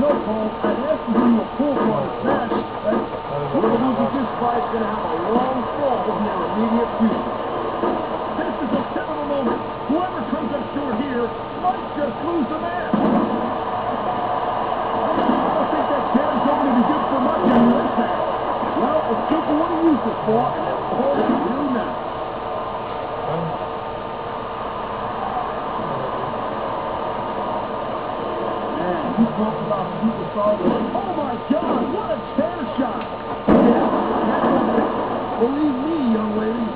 no, Cole. I'd ask you to do a pull on his match, but whoever loses this fight's going to have a long fall in their immediate future. This is a pivotal moment. Whoever comes up short here might just lose the match. I don't think that Ken's going to be good for much in this match. Well, it's good for what he used it for, and it's all he really matters. You talk about superstar. Oh my God, what a chair shot! Yeah, believe me, young lady.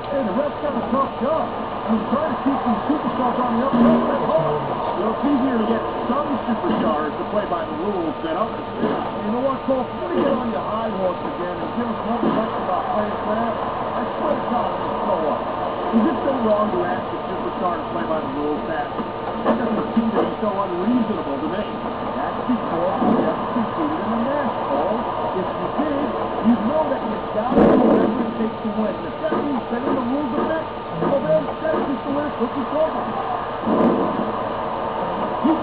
Hey, the ref's got a tough job. I'm trying to keep these superstars on the upside that hard. Well, it's easier to get some superstars to play by the rules than others. You know what, Cole? If you get on your high horse again and give us another lesson about playing fair, I swear to God, it'll show up. Is it so wrong to ask a superstar to play by the rules, Pat? That doesn't seem to be so unreasonable to me. That's because you never competed in a match, Cole. If you did, you'd know that you gotta do whatever it takes to win. If that means bending the rules a bit, well then, that's just the way the cookie's going. You